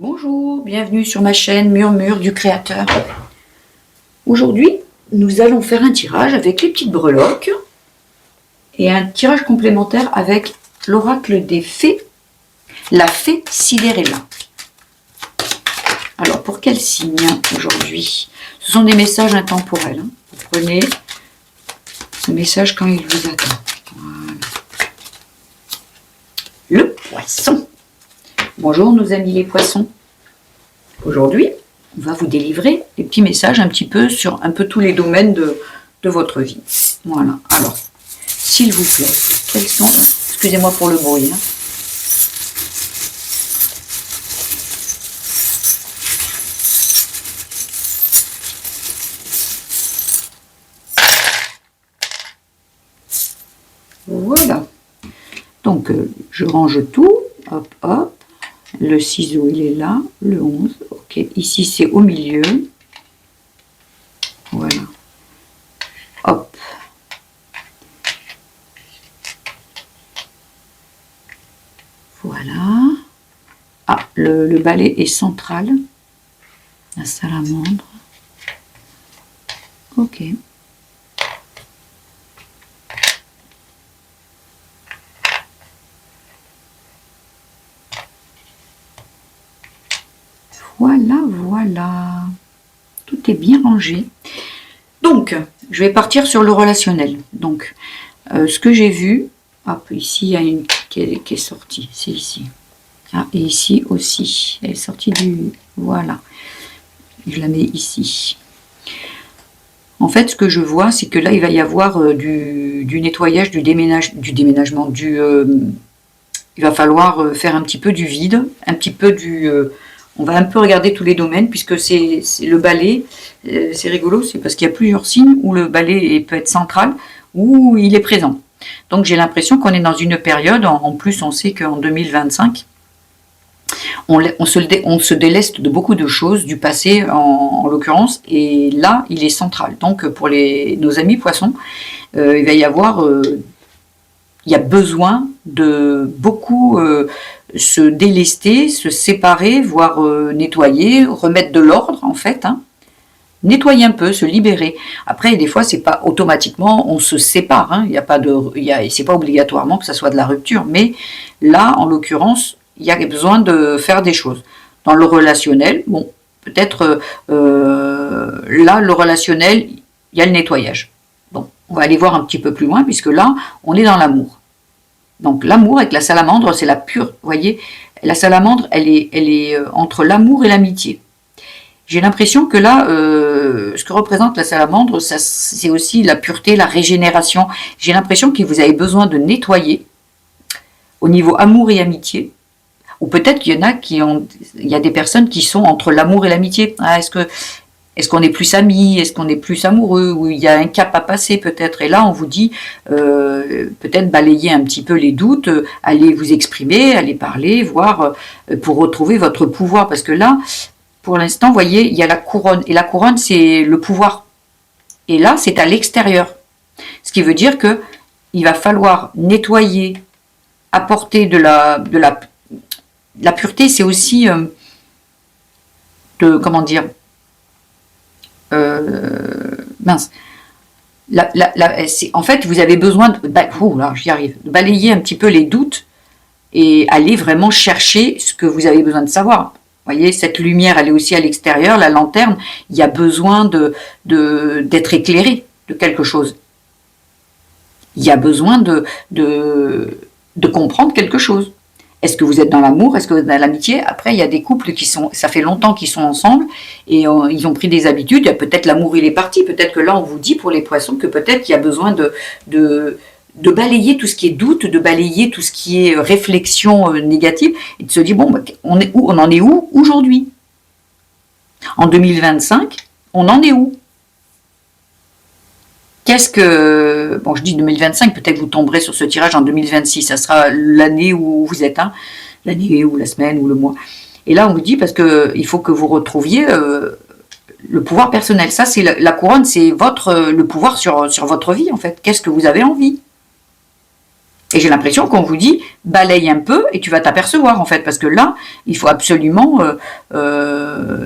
Bonjour, bienvenue sur ma chaîne Murmure du Créateur. Aujourd'hui, nous allons faire un tirage avec les petites breloques et un tirage complémentaire avec l'oracle des fées, la fée Cinderella. Alors, pour quel signe aujourd'hui? Ce sont des messages intemporels. Vous prenez ce message quand il vous attend. Voilà. Le poisson. Bonjour nos amis les poissons. Aujourd'hui, on va vous délivrer des petits messages un petit peu sur un peu tous les domaines de votre vie. Voilà. Alors, s'il vous plaît, quels sont... Excusez-moi pour le bruit. Voilà. Donc, je range tout. Hop, hop. Le ciseau, il est là. Le 11. Ok. Ici, c'est au milieu. Voilà. Hop. Voilà. Ah, le balai est central. La salamandre. Ok. Voilà, voilà. Tout est bien rangé. Donc, je vais partir sur le relationnel. Donc, ce que j'ai vu, hop, ici, il y a une qui est sortie. C'est ici. Ah, et ici aussi. Elle est sortie du... Voilà. Je la mets ici. En fait, ce que je vois, c'est que là, il va y avoir du nettoyage, du déménagement, il va falloir faire un petit peu du vide, un petit peu du... on va un peu regarder tous les domaines, puisque c'est le balai, c'est rigolo, c'est parce qu'il y a plusieurs signes où le balai peut être central, où il est présent. Donc j'ai l'impression qu'on est dans une période, en plus on sait qu'en 2025, on se déleste de beaucoup de choses, du passé en l'occurrence, et là il est central. Donc pour nos amis poissons, il va y avoir... il y a besoin de beaucoup se délester, se séparer, voire nettoyer, remettre de l'ordre en fait. Nettoyer un peu, se libérer. Après, des fois, c'est pas automatiquement, on se sépare. Il y a pas de, c'est pas obligatoirement que ça soit de la rupture. Mais là, en l'occurrence, il y a besoin de faire des choses. Dans le relationnel, bon, peut-être là, le relationnel, il y a le nettoyage. Bon, on va aller voir un petit peu plus loin, puisque là, on est dans l'amour. Donc l'amour avec la salamandre, c'est la pure, vous voyez, la salamandre, elle est entre l'amour et l'amitié. J'ai l'impression que là, ce que représente la salamandre, c'est aussi la pureté, la régénération. J'ai l'impression que vous avez besoin de nettoyer au niveau amour et amitié. Ou peut-être qu'il y en a il y a des personnes qui sont entre l'amour et l'amitié. Ah, est-ce qu'on est plus amis? Est-ce qu'on est plus amoureux? Ou il y a un cap à passer peut-être? Et là, on vous dit peut-être balayer un petit peu les doutes, aller vous exprimer, aller parler, voir pour retrouver votre pouvoir. Parce que là, pour l'instant, vous voyez, il y a la couronne. Et la couronne, c'est le pouvoir. Et là, c'est à l'extérieur. Ce qui veut dire que il va falloir nettoyer, apporter de la pureté. C'est aussi comment dire, mince. En fait, vous avez besoin j'y arrive, de balayer un petit peu les doutes et aller vraiment chercher ce que vous avez besoin de savoir. Vous voyez, cette lumière, elle est aussi à l'extérieur, la lanterne, il y a besoin d'être éclairé de quelque chose. Il y a besoin de comprendre quelque chose. Est-ce que vous êtes dans l'amour? Est-ce que vous êtes dans l'amitié? Après, il y a des couples ça fait longtemps qu'ils sont ensemble et ils ont pris des habitudes. Peut-être l'amour, il est parti. Peut-être que là, on vous dit pour les poissons que peut-être il y a besoin de balayer tout ce qui est doute, de balayer tout ce qui est réflexion négative et de se dire, bon, on en est où aujourd'hui? En 2025, on en est où? Qu'est-ce que... Bon, je dis 2025, peut-être vous tomberez sur ce tirage en 2026. Ça sera l'année où vous êtes, l'année ou la semaine ou le mois. Et là, on vous dit, parce qu'il faut que vous retrouviez le pouvoir personnel. Ça, c'est la couronne, c'est le pouvoir sur votre vie, en fait. Qu'est-ce que vous avez envie? Et j'ai l'impression qu'on vous dit, balaye un peu et tu vas t'apercevoir en fait, parce que là, il faut absolument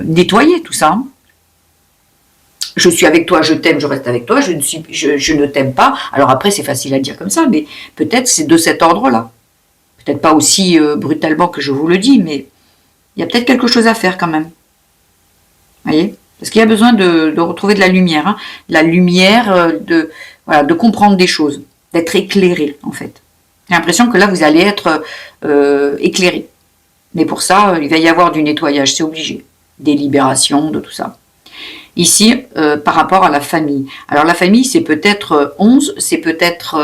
nettoyer tout ça. Hein. Je suis avec toi, je t'aime, je reste avec toi, je ne t'aime pas. Alors après, c'est facile à dire comme ça, mais peut-être c'est de cet ordre-là. Peut-être pas aussi brutalement que je vous le dis, mais il y a peut-être quelque chose à faire quand même. Vous voyez? Parce qu'il y a besoin de retrouver de la lumière. Hein. De la lumière, voilà, de comprendre des choses, d'être éclairé en fait. J'ai l'impression que là, vous allez être éclairé. Mais pour ça, il va y avoir du nettoyage, c'est obligé. Des libérations, de tout ça. Ici, par rapport à la famille. Alors la famille, c'est peut-être 11, c'est peut-être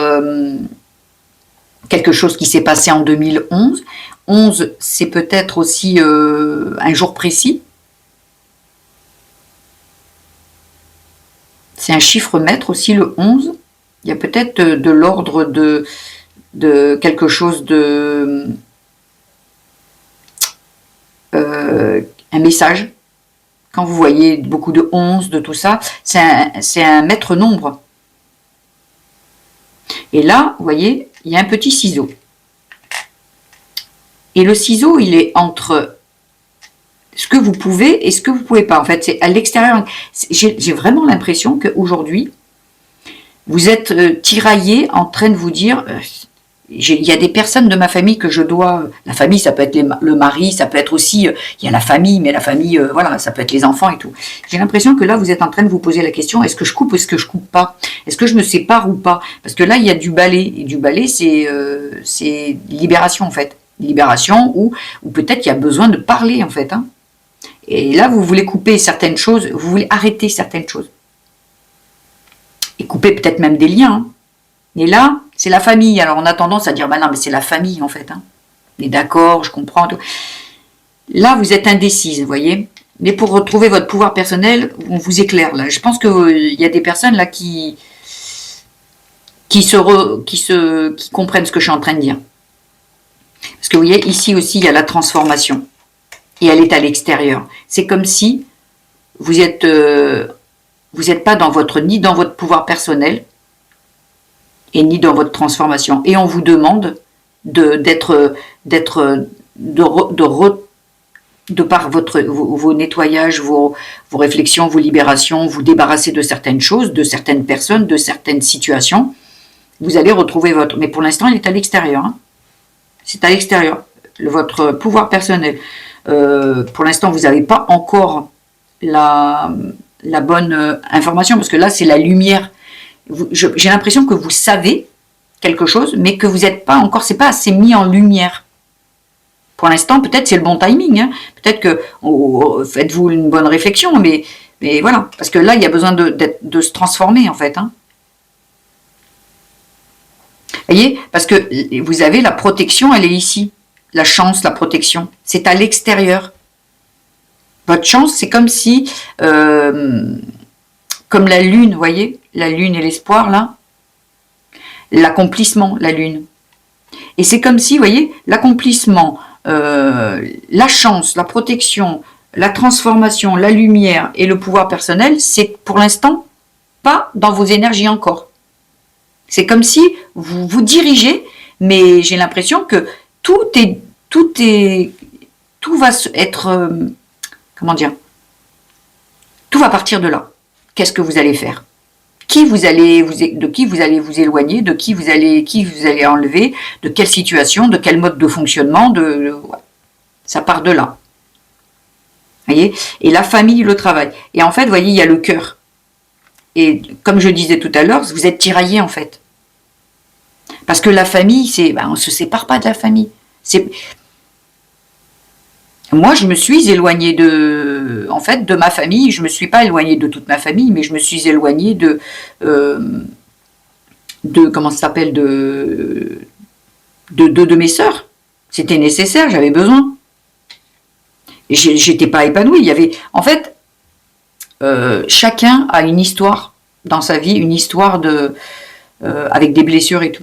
quelque chose qui s'est passé en 2011. 11, c'est peut-être aussi un jour précis. C'est un chiffre maître aussi, le 11. Il y a peut-être de l'ordre de quelque chose de... un message. Quand vous voyez beaucoup de 11, de tout ça, c'est un maître nombre. Et là, vous voyez, il y a un petit ciseau. Et le ciseau, il est entre ce que vous pouvez et ce que vous ne pouvez pas. En fait, c'est à l'extérieur. J'ai vraiment l'impression qu'aujourd'hui, vous êtes tiraillé en train de vous dire... il y a des personnes de ma famille que je dois... La famille, ça peut être le mari, ça peut être aussi... il y a la famille, mais la famille, voilà, ça peut être les enfants et tout. J'ai l'impression que là, vous êtes en train de vous poser la question, est-ce que je coupe ou est-ce que je coupe pas? Est-ce que je me sépare ou pas? Parce que là, il y a du balai. Et du balai, c'est libération, en fait. Libération ou peut-être il y a besoin de parler, en fait. Hein. Et là, vous voulez couper certaines choses, vous voulez arrêter certaines choses. Et couper peut-être même des liens, hein. Et là, c'est la famille. Alors, on a tendance à dire, bah non, mais c'est la famille, en fait. Hein. On est d'accord, je comprends. Tout. Là, vous êtes indécise, vous voyez. Mais pour retrouver votre pouvoir personnel, on vous éclaire, là. Je pense qu'il y a des personnes, là, qui comprennent ce que je suis en train de dire. Parce que, vous voyez, ici aussi, il y a la transformation. Et elle est à l'extérieur. C'est comme si vous êtes pas ni dans votre pouvoir personnel, et ni dans votre transformation. Et on vous demande de par vos nettoyages, vos réflexions, vos libérations, vous débarrasser de certaines choses, de certaines personnes, de certaines situations. Vous allez retrouver votre... Mais pour l'instant, il est à l'extérieur. Hein. C'est à l'extérieur. Votre pouvoir personnel. Pour l'instant, vous n'avez pas encore la bonne information, parce que là, c'est la lumière. J'ai l'impression que vous savez quelque chose, mais que vous n'êtes pas encore, c'est pas assez mis en lumière. Pour l'instant, peut-être c'est le bon timing. Hein. Peut-être que faites-vous une bonne réflexion, mais voilà, parce que là, il y a besoin de se transformer en fait. Hein. Voyez, parce que vous avez la protection, elle est ici. La chance, la protection, c'est à l'extérieur. Votre chance, c'est comme si, comme la lune, vous voyez, la lune et l'espoir, là, l'accomplissement, la lune. Et c'est comme si, vous voyez, l'accomplissement, la chance, la protection, la transformation, la lumière et le pouvoir personnel, c'est pour l'instant pas dans vos énergies encore. C'est comme si vous vous dirigez, mais j'ai l'impression que tout va être, comment dire, tout va partir de là. Qu'est-ce que vous allez faire? De qui vous allez vous éloigner, de qui vous allez enlever, de quelle situation, de quel mode de fonctionnement, ouais. Ça part de là. Voyez? Et la famille, le travail. Et en fait, vous voyez, il y a le cœur. Et comme je disais tout à l'heure, vous êtes tiraillé en fait. Parce que la famille, on ne se sépare pas de la famille. Moi, je me suis éloignée de ma famille. Je ne me suis pas éloignée de toute ma famille, mais je me suis éloignée de comment ça s'appelle, de mes sœurs. C'était nécessaire, j'avais besoin. J'étais pas épanouie. Il y avait, en fait, chacun a une histoire dans sa vie, une histoire avec des blessures et tout.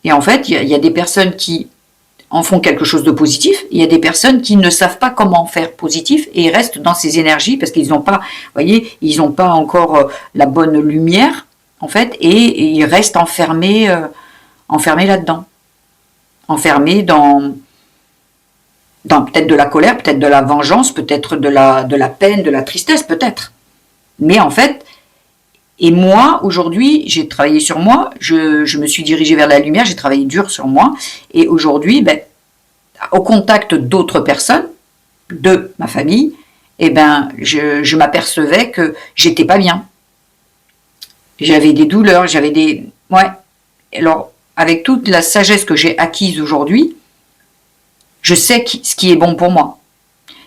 Et en fait, il y a des personnes qui en font quelque chose de positif. Il y a des personnes qui ne savent pas comment faire positif et restent dans ces énergies parce qu'ils n'ont pas, vous voyez, ils n'ont pas encore la bonne lumière, en fait, et ils restent enfermés là-dedans. enfermé dans peut-être de la colère, peut-être de la vengeance, peut-être de la peine, de la tristesse, peut-être. Mais en fait, et moi, aujourd'hui, j'ai travaillé sur moi, je me suis dirigée vers la lumière, j'ai travaillé dur sur moi, et aujourd'hui, ben, au contact d'autres personnes, de ma famille, eh ben, je m'apercevais que j'étais pas bien. J'avais des douleurs, j'avais des... Ouais. Alors, avec toute la sagesse que j'ai acquise aujourd'hui, je sais ce qui est bon pour moi.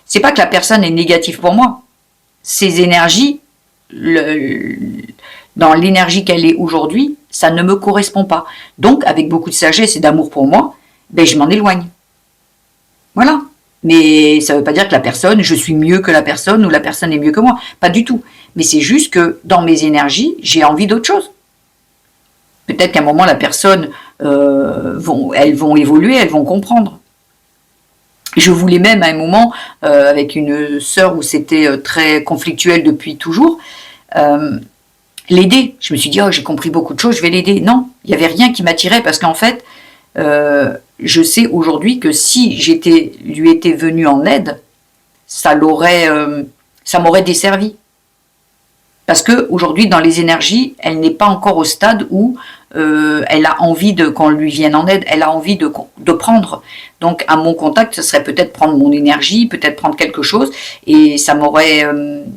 C'est pas que la personne est négative pour moi. Ces énergies, dans l'énergie qu'elle est aujourd'hui, ça ne me correspond pas. Donc, avec beaucoup de sagesse et d'amour pour moi, ben, je m'en éloigne. Voilà. Mais ça ne veut pas dire que la personne, je suis mieux que la personne ou la personne est mieux que moi. Pas du tout. Mais c'est juste que dans mes énergies, j'ai envie d'autre chose. Peut-être qu'à un moment, la personne, elles vont évoluer, elles vont comprendre. Je voulais même à un moment, avec une sœur où c'était très conflictuel depuis toujours, l'aider. Je me suis dit, oh, j'ai compris beaucoup de choses, je vais l'aider. Non, il n'y avait rien qui m'attirait parce qu'en fait, je sais aujourd'hui que si lui étais venue en aide, ça m'aurait desservi. Parce que aujourd'hui, dans les énergies, elle n'est pas encore au stade où elle a envie qu'on lui vienne en aide, elle a envie de prendre. Donc, à mon contact, ce serait peut-être prendre mon énergie, peut-être prendre quelque chose, et ça m'aurait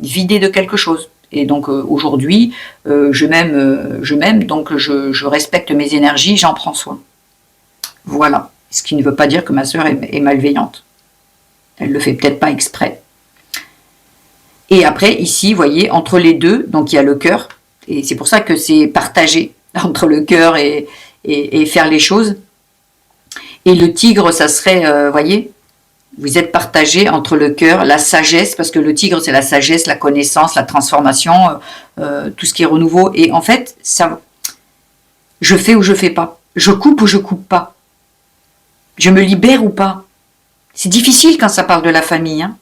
vidé de quelque chose. Et donc, aujourd'hui, je m'aime, donc je respecte mes énergies, j'en prends soin. Voilà. Ce qui ne veut pas dire que ma sœur est malveillante. Elle le fait peut-être pas exprès. Et après, ici, vous voyez, entre les deux, donc il y a le cœur, et c'est pour ça que c'est partagé entre le cœur et faire les choses. Et le tigre, ça serait, voyez, vous êtes partagé entre le cœur, la sagesse, parce que le tigre, c'est la sagesse, la connaissance, la transformation, tout ce qui est renouveau. Et en fait, ça, je fais ou je fais pas. Je coupe ou je coupe pas. Je me libère ou pas. C'est difficile quand ça parle de la famille. Hein.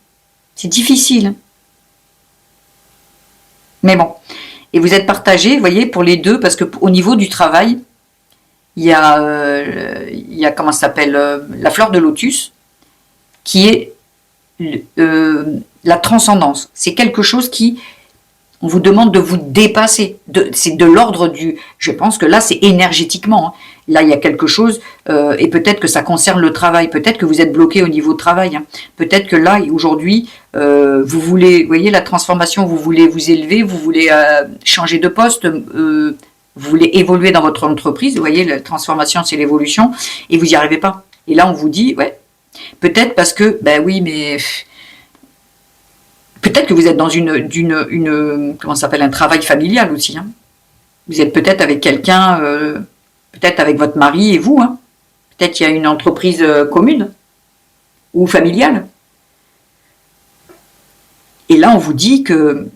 C'est difficile. Mais bon. Et vous êtes partagés, vous voyez, pour les deux, parce qu'au niveau du travail, il y a comment ça s'appelle, la fleur de lotus, qui est la transcendance. C'est quelque chose qui, on vous demande de vous dépasser. C'est de l'ordre du... Je pense que là, c'est énergétiquement. Hein. Là, il y a quelque chose, et peut-être que ça concerne le travail. Peut-être que vous êtes bloqué au niveau travail. Hein. Peut-être que là, aujourd'hui, vous voulez... Vous voyez, la transformation, vous voulez vous élever, vous voulez changer de poste, vous voulez évoluer dans votre entreprise. Vous voyez, la transformation, c'est l'évolution, et vous n'y arrivez pas. Et là, on vous dit, ouais, peut-être parce que, ben oui, mais... Peut-être que vous êtes dans comment ça s'appelle, un travail familial aussi. Hein. Vous êtes peut-être avec quelqu'un, peut-être avec votre mari et vous. Hein. Peut-être qu'il y a une entreprise commune ou familiale. Et là, on vous dit que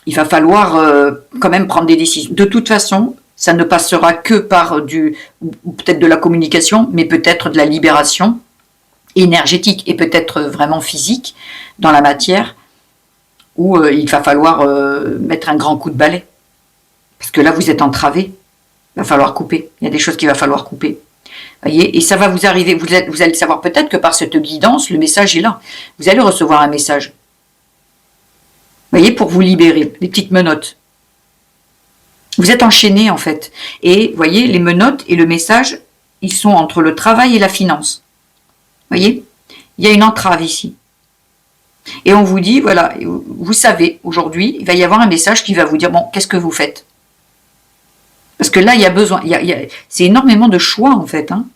il va falloir quand même prendre des décisions. De toute façon, ça ne passera que par peut-être de la communication, mais peut-être de la libération énergétique et peut-être vraiment physique dans la matière. Où il va falloir mettre un grand coup de balai. Parce que là, vous êtes entravé. Il va falloir couper. Il y a des choses qu'il va falloir couper. Voyez, et ça va vous arriver. Vous allez savoir peut-être que par cette guidance, le message est là. Vous allez recevoir un message. Voyez, pour vous libérer. Les petites menottes. Vous êtes enchaîné, en fait. Et, voyez, les menottes et le message, ils sont entre le travail et la finance. Voyez, il y a une entrave ici. Et on vous dit, voilà, vous savez, aujourd'hui, il va y avoir un message qui va vous dire, bon, qu'est-ce que vous faites? Parce que là, il y a besoin, c'est énormément de choix, en fait. Hein.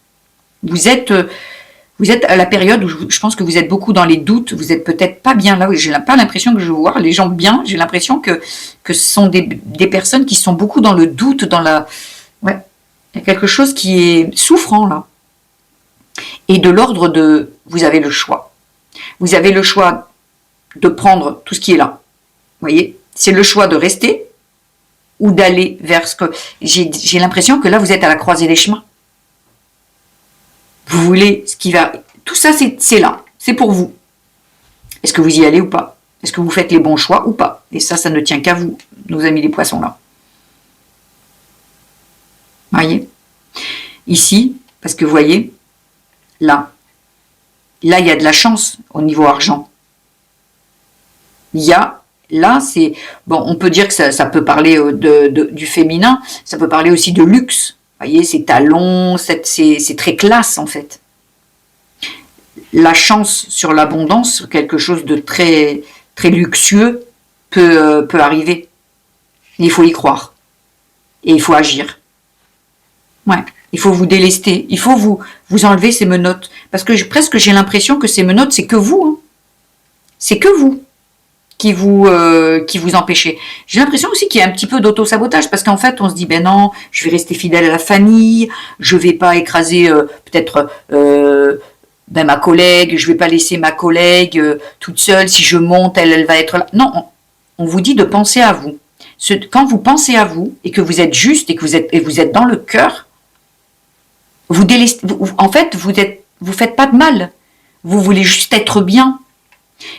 Vous êtes à la période où je pense que vous êtes beaucoup dans les doutes, vous êtes peut-être pas bien là, j'ai pas l'impression que je vois les gens bien, j'ai l'impression que ce sont des personnes qui sont beaucoup dans le doute, ouais, il y a quelque chose qui est souffrant, là. Et de l'ordre de, vous avez le choix. Vous avez le choix de prendre tout ce qui est là. Vous voyez, c'est le choix de rester ou d'aller vers ce que... J'ai l'impression que là, vous êtes à la croisée des chemins. Vous voulez ce qui va... Tout ça, c'est là. C'est pour vous. Est-ce que vous y allez ou pas? Est-ce que vous faites les bons choix ou pas? Et ça ne tient qu'à vous, nos amis les poissons là. Voyez? Ici, parce que vous voyez, là. Là, il y a de la chance au niveau argent. Il y a, là, c'est, bon, on peut dire que ça peut parler du féminin, ça peut parler aussi de luxe. Vous voyez, ces talons, c'est très classe, en fait. La chance sur l'abondance, quelque chose de très, très luxueux, peut arriver. Il faut y croire. Et il faut agir. Ouais. Il faut vous délester. Il faut vous enlever ces menottes. Parce que presque j'ai l'impression que ces menottes, c'est que vous. Hein. C'est que vous qui vous empêchez. J'ai l'impression aussi qu'il y a un petit peu d'auto-sabotage. Parce qu'en fait, on se dit, ben non, je vais rester fidèle à la famille. Je vais pas écraser peut-être ma collègue. Je vais pas laisser ma collègue toute seule. Si je monte, elle va être là. Non, on vous dit de penser à vous. Quand vous pensez à vous et que vous êtes juste et que vous êtes dans le cœur, en fait, vous faites pas de mal. Vous voulez juste être bien.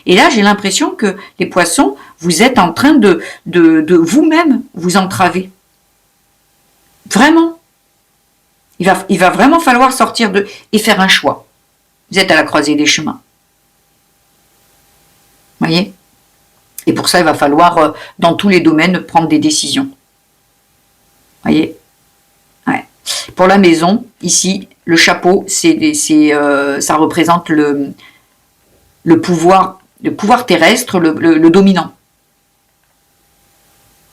Et là, j'ai l'impression que les poissons, vous êtes en train de vous-même vous entraver. Vraiment. Il va vraiment falloir sortir et faire un choix. Vous êtes à la croisée des chemins. Voyez ? Et pour ça, il va falloir, dans tous les domaines, prendre des décisions. Voyez ? Ouais. Pour la maison, ici, le chapeau, ça représente le pouvoir terrestre, le dominant.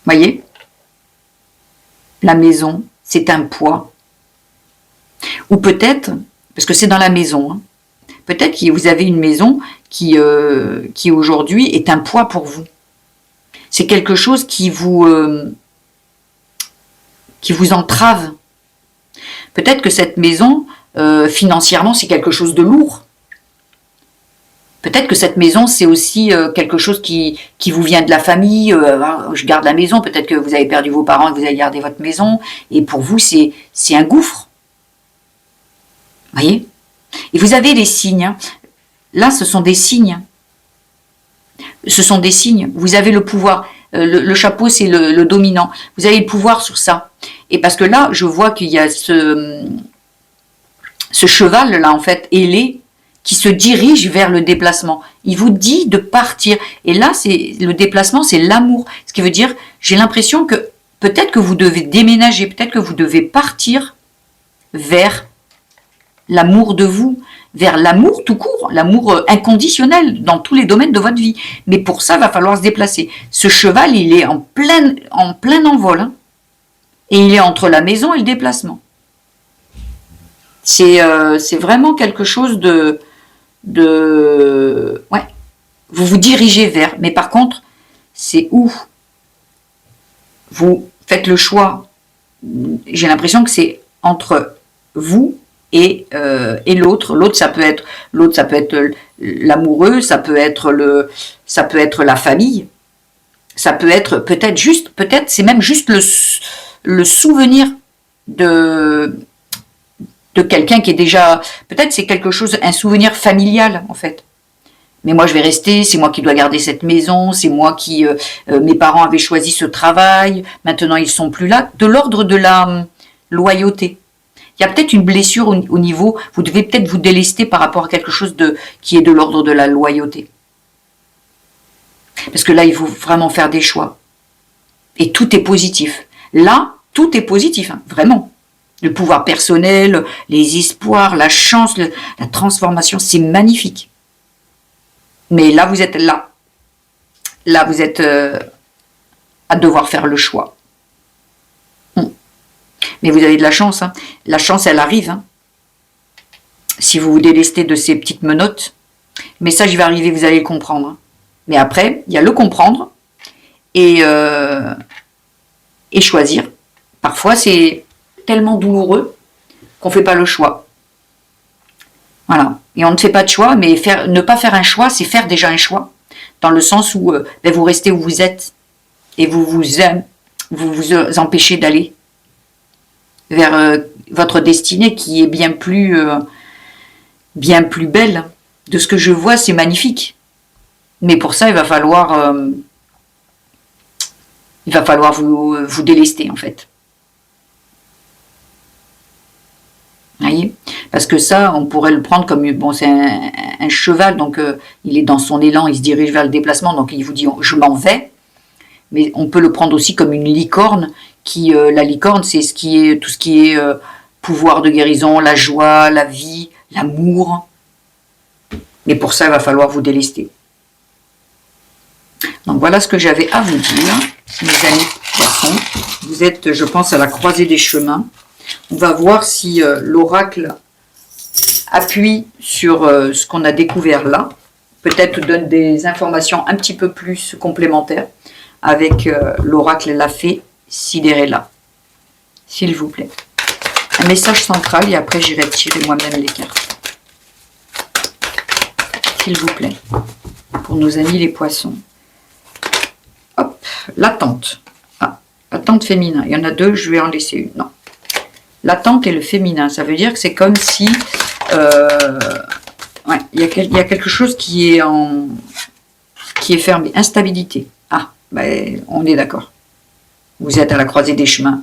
Voyez ? La maison, c'est un poids. Ou peut-être, parce que c'est dans la maison, hein, peut-être que vous avez une maison qui aujourd'hui est un poids pour vous. C'est quelque chose qui vous entrave. Peut-être que cette maison, financièrement, c'est quelque chose de lourd. Peut-être que cette maison, c'est aussi quelque chose qui vous vient de la famille. Je garde la maison. Peut-être que vous avez perdu vos parents et que vous avez gardé votre maison. Et pour vous, c'est un gouffre. Voyez ? Et vous avez les signes. Hein. Là, ce sont des signes. Ce sont des signes. Vous avez le pouvoir. Le chapeau, c'est le dominant. Vous avez le pouvoir sur ça. Et parce que là, je vois qu'il y a ce cheval-là, en fait, ailé, qui se dirige vers le déplacement. Il vous dit de partir. Et là, le déplacement, c'est l'amour. Ce qui veut dire, j'ai l'impression que peut-être que vous devez déménager, peut-être que vous devez partir vers l'amour de vous, vers l'amour tout court, l'amour inconditionnel dans tous les domaines de votre vie. Mais pour ça, il va falloir se déplacer. Ce cheval, il est en plein envol. Hein, et il est entre la maison et le déplacement. C'est vraiment quelque chose de... Ouais. Vous vous dirigez vers. Mais par contre, c'est où vous faites le choix. J'ai l'impression que c'est entre vous et l'autre. L'autre, ça peut être l'amoureux, ça peut être la famille, ça peut être peut-être c'est même juste le souvenir de quelqu'un qui est déjà, peut-être c'est quelque chose, un souvenir familial en fait. Mais moi je vais rester, c'est moi qui dois garder cette maison, c'est moi qui, mes parents avaient choisi ce travail, maintenant ils sont plus là, de l'ordre de la loyauté. Il y a peut-être une blessure au niveau, vous devez peut-être vous délester par rapport à quelque chose qui est de l'ordre de la loyauté. Parce que là, il faut vraiment faire des choix. Et tout est positif. Là, tout est positif, hein, vraiment. Le pouvoir personnel, les espoirs, la chance, la transformation, c'est magnifique. Mais là, vous êtes là. Là, vous êtes à devoir faire le choix. Mais vous avez de la chance. Hein. La chance, elle arrive. Hein. Si vous vous délestez de ces petites menottes. Mais ça, j'y vais arriver, vous allez le comprendre. Hein. Mais après, il y a le comprendre et choisir. Parfois, c'est tellement douloureux qu'on ne fait pas le choix. Voilà. Et on ne fait pas de choix, mais ne pas faire un choix, c'est faire déjà un choix. Dans le sens où vous restez où vous êtes et vous vous empêchez d'aller vers votre destinée qui est bien plus belle. De ce que je vois, c'est magnifique. Mais pour ça, il va falloir vous délester, en fait. Voyez, parce que ça, on pourrait le prendre comme, bon, c'est un cheval, donc il est dans son élan, il se dirige vers le déplacement, donc il vous dit je m'en vais. Mais on peut le prendre aussi comme une licorne, qui, la licorne, c'est tout ce qui est pouvoir de guérison, la joie, la vie, l'amour. Mais pour ça, il va falloir vous délester. Donc voilà ce que j'avais à vous dire, mes amis poissons. Vous êtes, je pense, à la croisée des chemins. On va voir si l'oracle appuie sur ce qu'on a découvert là. Peut-être donne des informations un petit peu plus complémentaires avec l'oracle La Fée Sidérella. S'il vous plaît. Un message central et après j'irai tirer moi-même les cartes. S'il vous plaît. Pour nos amis les poissons. Hop, l'attente. Ah, l'attente féminin. Il y en a deux, je vais en laisser une. Non. L'attente et le féminin, ça veut dire que c'est comme si ouais, il y a quelque chose qui est fermé. Instabilité. Ah, ben, on est d'accord. Vous êtes à la croisée des chemins.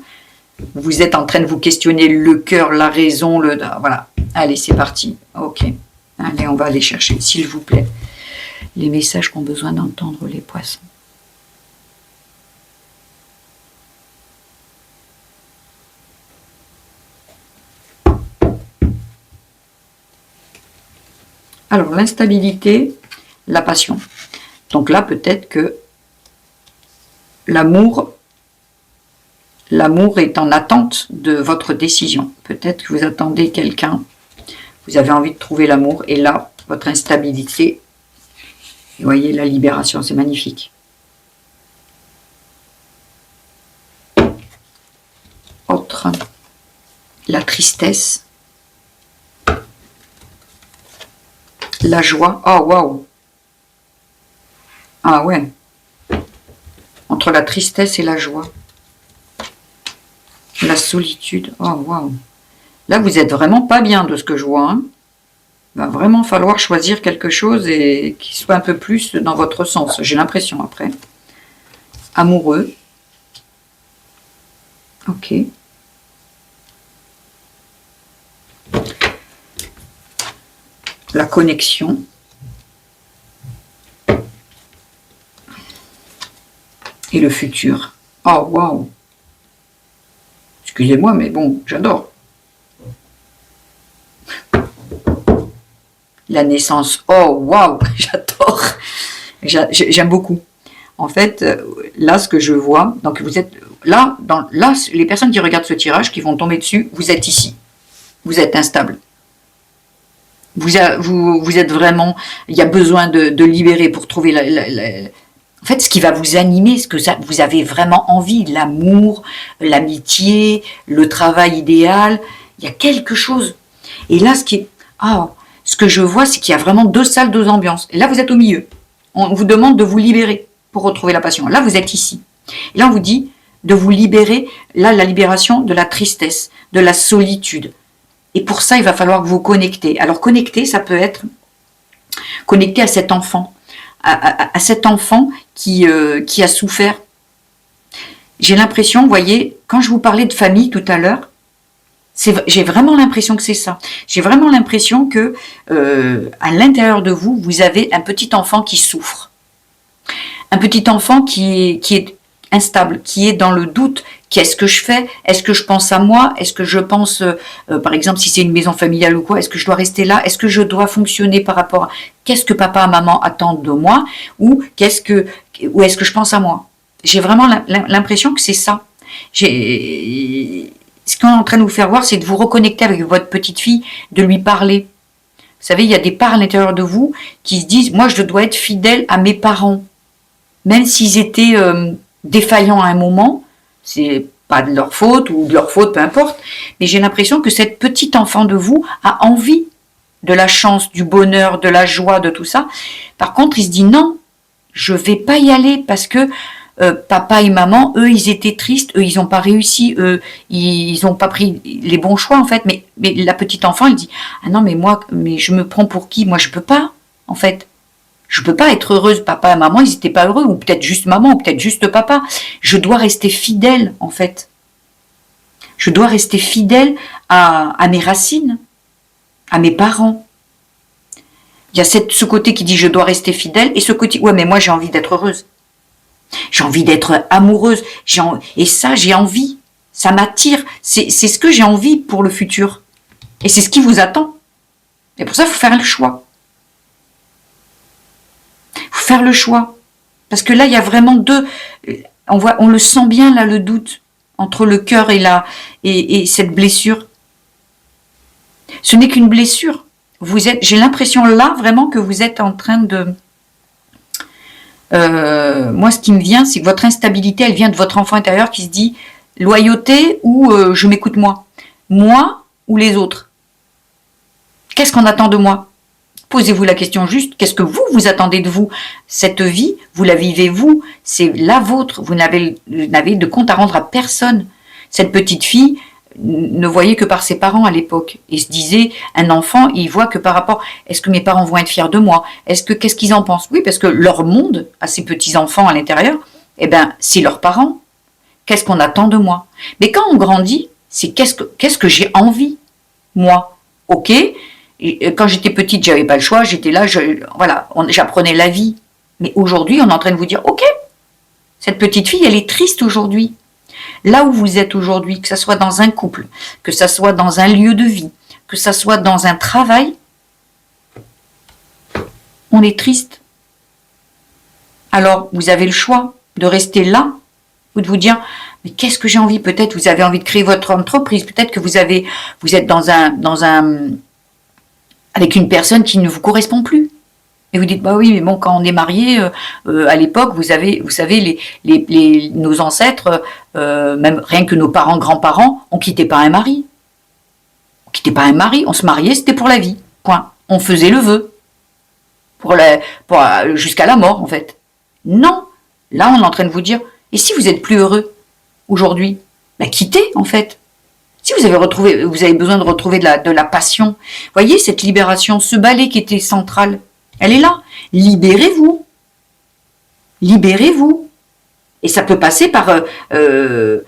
Vous êtes en train de vous questionner le cœur, la raison, voilà. Allez, c'est parti. Ok. Allez, on va aller chercher, s'il vous plaît, les messages qu'ont besoin d'entendre les poissons. Alors, l'instabilité, la passion. Donc là, peut-être que l'amour est en attente de votre décision. Peut-être que vous attendez quelqu'un, vous avez envie de trouver l'amour, et là, votre instabilité, vous voyez la libération, c'est magnifique. Autre, la tristesse. La joie. Oh, waouh. Ah ouais. Entre la tristesse et la joie. La solitude. Oh, waouh. Là, vous êtes vraiment pas bien de ce que je vois. Hein. Il va vraiment falloir choisir quelque chose et qui soit un peu plus dans votre sens. J'ai l'impression après. Amoureux. Ok. La connexion. Et le futur. Oh, waouh. Excusez-moi, mais bon, j'adore. La naissance. Oh, waouh, j'adore. J'aime beaucoup. En fait, là, ce que je vois, donc vous êtes là, les personnes qui regardent ce tirage, qui vont tomber dessus, vous êtes ici. Vous êtes instable. Vous êtes vraiment, il y a besoin de libérer pour trouver en fait, ce qui va vous animer, ce que vous avez vraiment envie, l'amour, l'amitié, le travail idéal, il y a quelque chose. Et là, ce que je vois, c'est qu'il y a vraiment deux salles, deux ambiances. Et là, vous êtes au milieu. On vous demande de vous libérer pour retrouver la passion. Là, vous êtes ici. Et là, on vous dit de vous libérer, là, la libération de la tristesse, de la solitude. Et pour ça, il va falloir que vous connectez. Alors, connecter, ça peut être connecter à cet enfant, à cet enfant qui a souffert. J'ai l'impression, vous voyez, quand je vous parlais de famille tout à l'heure, j'ai vraiment l'impression que c'est ça. J'ai vraiment l'impression que à l'intérieur de vous, vous avez un petit enfant qui souffre. Un petit enfant qui est instable, qui est dans le doute. Qu'est-ce que je fais? Est-ce que je pense à moi? Est-ce que je pense, par exemple, si c'est une maison familiale ou quoi, est-ce que je dois rester là? Est-ce que je dois fonctionner par rapport à qu'est-ce que papa et maman attendent de moi? Ou est-ce que je pense à moi? J'ai vraiment l'impression que c'est ça. Ce qu'on est en train de vous faire voir, c'est de vous reconnecter avec votre petite fille, de lui parler. Vous savez, il y a des parts à l'intérieur de vous qui se disent, moi, je dois être fidèle à mes parents. Même s'ils étaient défaillants à un moment, c'est pas de leur faute ou de leur faute, peu importe. Mais j'ai l'impression que cette petite enfant de vous a envie de la chance, du bonheur, de la joie, de tout ça. Par contre, il se dit non, je vais pas y aller parce que papa et maman, eux, ils étaient tristes, eux, ils n'ont pas réussi, eux, ils n'ont pas pris les bons choix en fait. Mais la petite enfant, elle dit ah non, mais je me prends pour qui? Moi, je peux pas en fait. Je peux pas être heureuse. Papa et maman, ils n'étaient pas heureux, ou peut-être juste maman, ou peut-être juste papa. Je dois rester fidèle, en fait. Je dois rester fidèle à mes racines, à mes parents. Il y a ce côté qui dit je dois rester fidèle et ce côté, ouais mais moi j'ai envie d'être heureuse. J'ai envie d'être amoureuse. Et ça j'ai envie. Ça m'attire. C'est ce que j'ai envie pour le futur. Et c'est ce qui vous attend. Et pour ça, il faut faire le choix. Il faut faire le choix. Parce que là, il y a vraiment deux... On le sent bien là, le doute entre le cœur et cette blessure. Ce n'est qu'une blessure. J'ai l'impression là vraiment que vous êtes en train de... moi, ce qui me vient, c'est que votre instabilité, elle vient de votre enfant intérieur qui se dit loyauté ou je m'écoute moi ou les autres. Qu'est-ce qu'on attend de moi? Posez-vous la question juste, qu'est-ce que vous attendez de vous? Cette vie, vous la vivez vous, c'est la vôtre, vous n'avez de compte à rendre à personne. Cette petite fille ne voyait que par ses parents à l'époque et se disait, un enfant, il voit que par rapport, est-ce que mes parents vont être fiers de moi? Qu'est-ce qu'ils en pensent? Oui, parce que leur monde, à ces petits-enfants à l'intérieur, eh ben, c'est leurs parents. Qu'est-ce qu'on attend de moi? Mais quand on grandit, c'est qu'est-ce que j'ai envie? Moi, ok. Et quand j'étais petite, j'avais pas le choix, j'étais là, j'apprenais la vie. Mais aujourd'hui, on est en train de vous dire, ok, cette petite fille, elle est triste aujourd'hui. Là où vous êtes aujourd'hui, que ça soit dans un couple, que ça soit dans un lieu de vie, que ça soit dans un travail, on est triste. Alors, vous avez le choix de rester là ou de vous dire, mais qu'est-ce que j'ai envie? Peut-être vous avez envie de créer votre entreprise, peut-être que vous êtes avec une personne qui ne vous correspond plus. Et vous dites, bah oui, mais bon, quand on est marié, à l'époque, vous savez, nos ancêtres, même rien que nos parents, grands-parents, on quittait pas un mari. On quittait pas un mari, on se mariait, c'était pour la vie. Point. On faisait le vœu. Jusqu'à la mort, en fait. Non. Là, on est en train de vous dire, et si vous êtes plus heureux aujourd'hui, bah quittez, en fait. Si vous avez besoin de retrouver de la passion, voyez cette libération, ce balai qui était central, elle est là. Libérez-vous. Libérez-vous. Et ça peut passer par un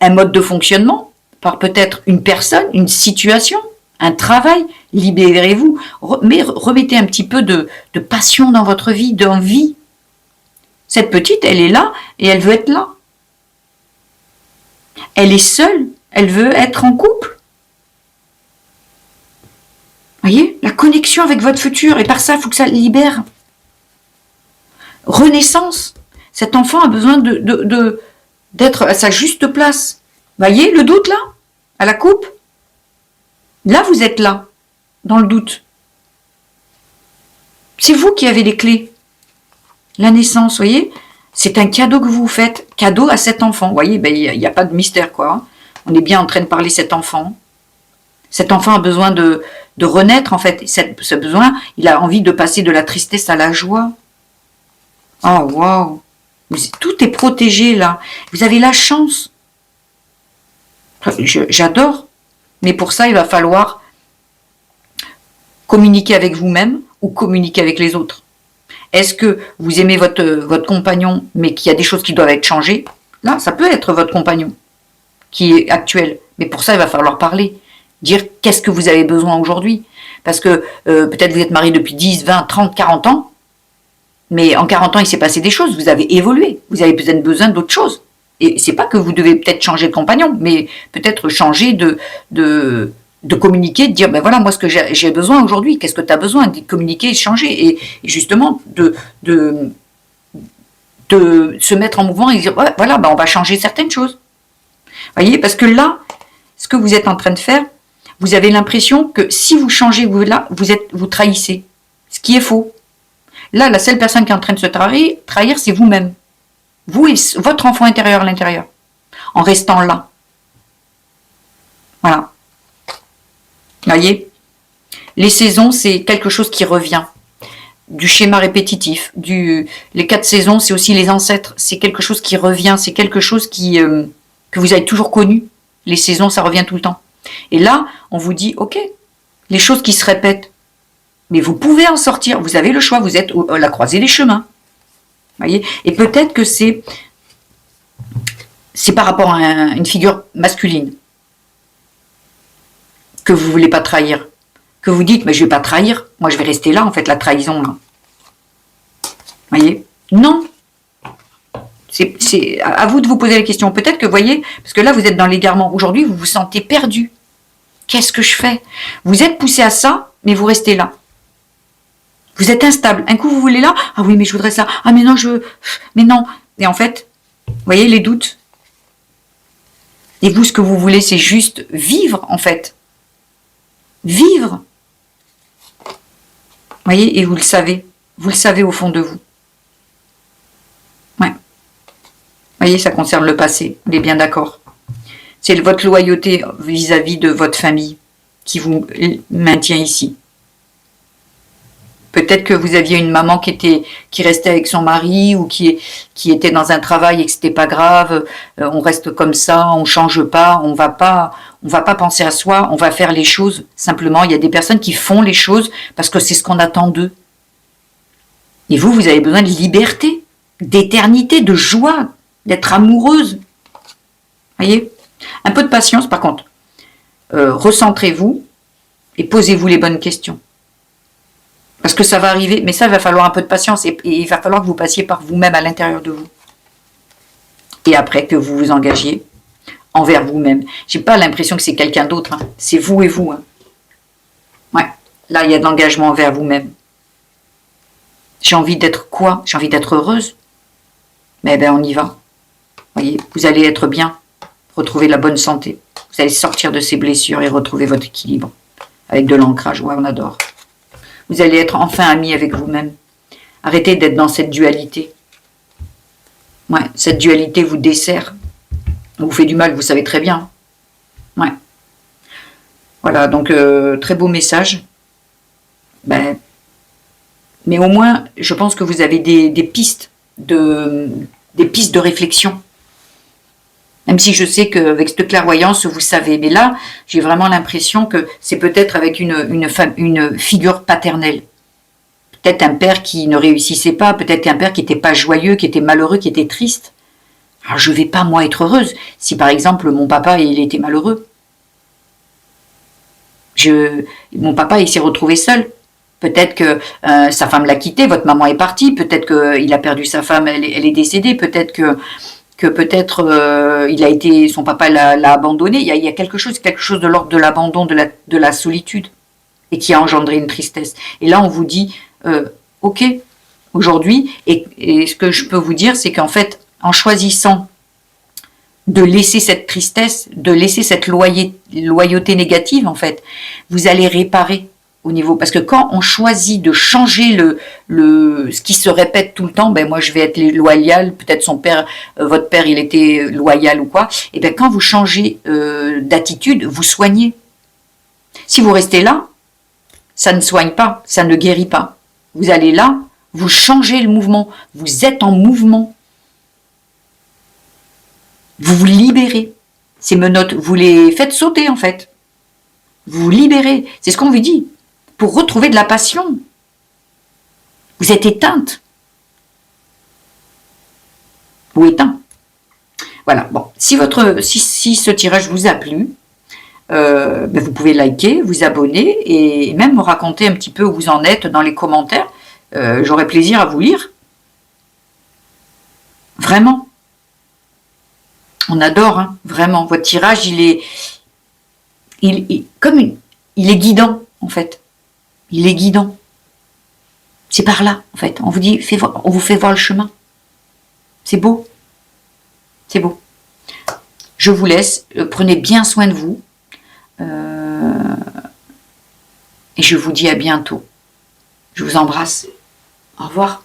mode de fonctionnement, par peut-être une personne, une situation, un travail. Libérez-vous. Mais remettez un petit peu de passion dans votre vie, d'envie. Cette petite, elle est là et elle veut être là. Elle est seule, elle veut être en couple. Voyez, la connexion avec votre futur, et par ça, il faut que ça libère. Renaissance. Cet enfant a besoin d'être à sa juste place. Voyez le doute là, à la coupe. Là, vous êtes là, dans le doute. C'est vous qui avez les clés. La naissance, voyez, c'est un cadeau que vous faites, cadeau à cet enfant. Vous voyez, ben, il n'y a pas de mystère, quoi. On est bien en train de parler de cet enfant. Cet enfant a besoin de renaître, en fait. Ce besoin, il a envie de passer de la tristesse à la joie. Oh, waouh! Tout est protégé, là. Vous avez la chance. J'adore. Mais pour ça, il va falloir communiquer avec vous-même ou communiquer avec les autres. Est-ce que vous aimez votre compagnon, mais qu'il y a des choses qui doivent être changées? Là, ça peut être votre compagnon qui est actuel. Mais pour ça, il va falloir parler. Dire qu'est-ce que vous avez besoin aujourd'hui. Parce que peut-être vous êtes marié depuis 10, 20, 30, 40 ans. Mais en 40 ans, il s'est passé des choses. Vous avez évolué. Vous avez peut-être besoin d'autres choses. Et c'est pas que vous devez peut-être changer de compagnon, mais peut-être changer de communiquer, de dire, ben voilà, moi, ce que j'ai besoin aujourd'hui, qu'est-ce que tu as besoin? De communiquer, échanger, et justement, de se mettre en mouvement et dire, ouais, voilà, ben on va changer certaines choses. Voyez, parce que là, ce que vous êtes en train de faire, vous avez l'impression que si vous changez, vous trahissez. Ce qui est faux. Là, la seule personne qui est en train de se trahir, c'est vous-même. Vous et votre enfant intérieur à l'intérieur. En restant là. Voilà. Voyez, les saisons, c'est quelque chose qui revient. Du schéma répétitif. Les 4 saisons, c'est aussi les ancêtres. C'est quelque chose qui revient. C'est quelque chose que vous avez toujours connu. Les saisons, ça revient tout le temps. Et là, on vous dit, ok, les choses qui se répètent, mais vous pouvez en sortir. Vous avez le choix. Vous êtes à la croisée des chemins. Voyez. Et peut-être que c'est c'est par rapport à une figure masculine que vous voulez pas trahir, que vous dites, mais je vais pas trahir, moi je vais rester là, en fait, la trahison, là. Voyez? Non. C'est à vous de vous poser la question. Peut-être que, voyez, parce que là, vous êtes dans l'égarement. Aujourd'hui, vous vous sentez perdu. Qu'est-ce que je fais? Vous êtes poussé à ça, mais vous restez là. Vous êtes instable. Un coup, vous voulez là. Ah oui, mais je voudrais ça. Ah, mais non, je veux... Mais non. Et en fait, vous voyez les doutes. Et vous, ce que vous voulez, c'est juste vivre, en fait. Vivre. Vous voyez, et vous le savez. Vous le savez au fond de vous. Ouais. Vous voyez, ça concerne le passé. On est bien d'accord. C'est votre loyauté vis-à-vis de votre famille qui vous maintient ici. Peut-être que vous aviez une maman qui restait avec son mari ou qui était dans un travail et que c'était pas grave. On reste comme ça, on change pas, on va pas penser à soi, on va faire les choses. Simplement, il y a des personnes qui font les choses parce que c'est ce qu'on attend d'eux. Et vous avez besoin de liberté, d'éternité, de joie, d'être amoureuse. Voyez? Un peu de patience, par contre. Recentrez-vous et posez-vous les bonnes questions. Parce que ça va arriver, mais ça, il va falloir un peu de patience et il va falloir que vous passiez par vous-même à l'intérieur de vous. Et après, que vous vous engagiez envers vous-même. J'ai pas l'impression que c'est quelqu'un d'autre, hein. C'est vous et vous. Hein. Ouais, là, il y a de l'engagement envers vous-même. J'ai envie d'être quoi? J'ai envie d'être heureuse. Mais ben, on y va. Voyez, vous allez être bien, retrouver la bonne santé. Vous allez sortir de ces blessures et retrouver votre équilibre. Avec de l'ancrage, ouais, on adore. Vous allez être enfin amis avec vous-même. Arrêtez d'être dans cette dualité. Ouais, cette dualité vous dessert. Vous fait du mal, vous savez très bien. Ouais. Voilà, donc très beau message. Ben, mais au moins, je pense que vous avez des pistes de réflexion. Même si je sais qu'avec cette clairvoyance, vous savez. Mais là, j'ai vraiment l'impression que c'est peut-être avec une figure paternelle. Peut-être un père qui ne réussissait pas, peut-être un père qui n'était pas joyeux, qui était malheureux, qui était triste. Alors je ne vais pas, moi, être heureuse si, par exemple, mon papa, il était malheureux. Mon papa, il s'est retrouvé seul. Peut-être que sa femme l'a quitté, votre maman est partie, peut-être qu'il a perdu sa femme, elle est décédée, peut-être que son papa l'a abandonné. Il y a quelque chose de l'ordre de l'abandon, de la solitude, et qui a engendré une tristesse. Et là, on vous dit, ok, aujourd'hui, et ce que je peux vous dire, c'est qu'en fait, en choisissant de laisser cette tristesse, de laisser cette loyauté négative, en fait, vous allez réparer au niveau, parce que quand on choisit de changer ce qui se répète tout le temps, ben moi je vais être loyal, peut-être son père, votre père il était loyal ou quoi, et bien quand vous changez d'attitude, vous soignez. Si vous restez là, ça ne soigne pas, ça ne guérit pas. Vous allez là, vous changez le mouvement, vous êtes en mouvement. Vous vous libérez. Ces menottes, vous les faites sauter en fait. Vous vous libérez, c'est ce qu'on vous dit. Pour retrouver de la passion. Vous êtes éteinte. Ou éteint. Voilà, bon. Si ce tirage vous a plu, ben vous pouvez liker, vous abonner et même me raconter un petit peu où vous en êtes dans les commentaires. J'aurai plaisir à vous lire. Vraiment. On adore, hein, vraiment. Votre tirage, il est guidant, en fait. Il est guidant. C'est par là, en fait. On vous dit, on vous fait voir le chemin. C'est beau. C'est beau. Je vous laisse. Prenez bien soin de vous. Et je vous dis à bientôt. Je vous embrasse. Au revoir.